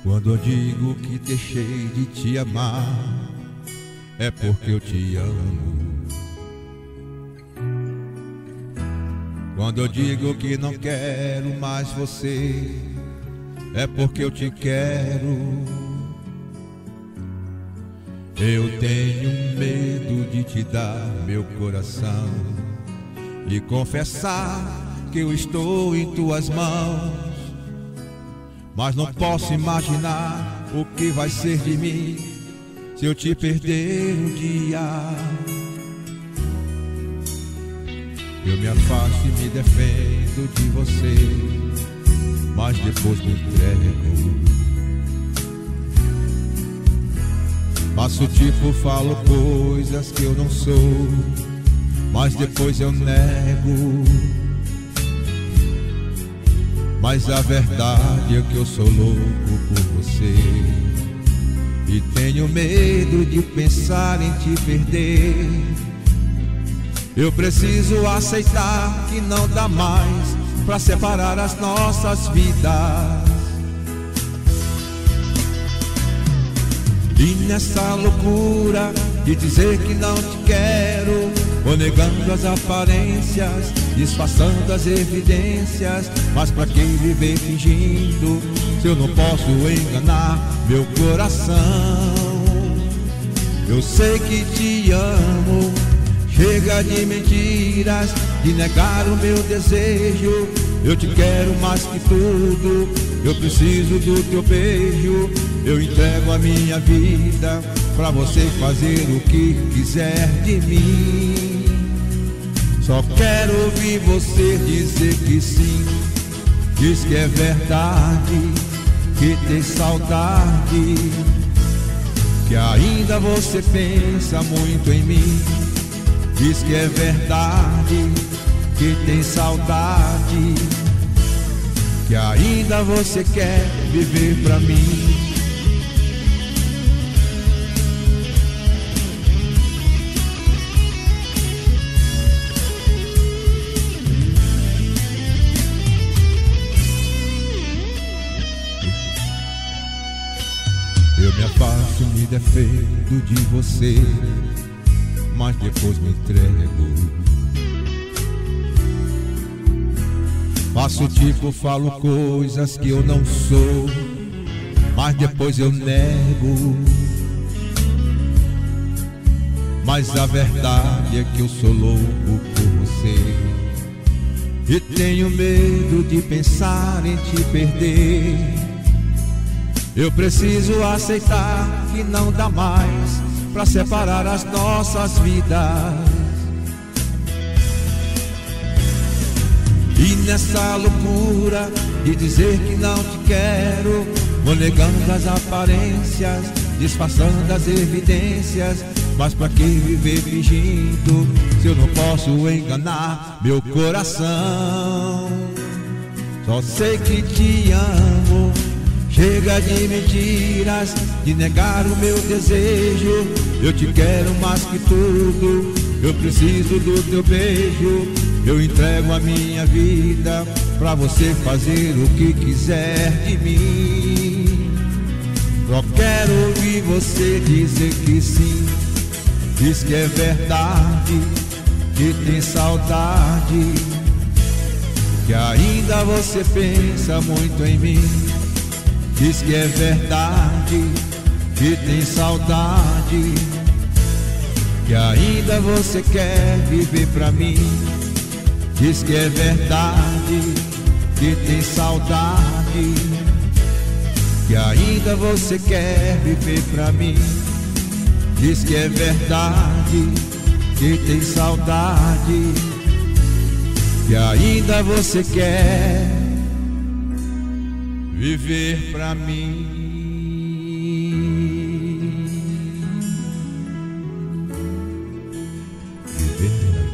Quando eu digo que deixei de te amar, é porque eu te amo. Quando eu digo que não quero mais você, é porque eu te quero. Eu tenho medo de te dar meu coração e confessar que eu estou em tuas mãos, mas não posso imaginar o que vai ser de mim se eu te perder um dia. Eu me afasto e me defendo de você, mas depois me entrego. Faço tipo, falo coisas que eu não sou, mas depois eu nego. Mas a verdade é que eu sou louco por você e tenho medo de pensar em te perder. Eu preciso aceitar que não dá mais pra separar as nossas vidas. E nessa loucura de dizer que não te quero, vou negando as aparências, disfarçando as evidências. Mas pra que viver fingindo, se eu não posso enganar meu coração? Eu sei que te amo, chega de mentiras, de negar o meu desejo. Eu te quero mais que tudo, eu preciso do teu beijo. Eu entrego a minha vida pra você fazer o que quiser de mim. Só quero ouvir você dizer que sim. Diz que é verdade, que tem saudade, que ainda você pensa muito em mim. Diz que é verdade, que tem saudade, que ainda você quer viver pra mim. Eu me afasto, me defendo de você, mas depois me entrego. Faço tipo, falo coisas que eu não sou, mas depois eu nego. Mas a verdade é que eu sou louco por você e tenho medo de pensar em te perder. Eu preciso aceitar que não dá mais pra separar as nossas vidas. E nessa loucura de dizer que não te quero, vou negando as aparências, disfarçando as evidências. Mas pra que viver fingindo, se eu não posso enganar meu coração? Só sei que te amo, chega de mentiras, de negar o meu desejo. Eu te quero mais que tudo, eu preciso do teu beijo. Eu entrego a minha vida pra você fazer o que quiser de mim. Só quero ouvir você dizer que sim. Diz que é verdade, que tem saudade, que ainda você pensa muito em mim. Diz que é verdade, que tem saudade, que ainda você quer viver pra mim. Diz que é verdade, que tem saudade, que ainda você quer viver pra mim. Diz que é verdade, que tem saudade, que ainda você quer viver pra mim. Viver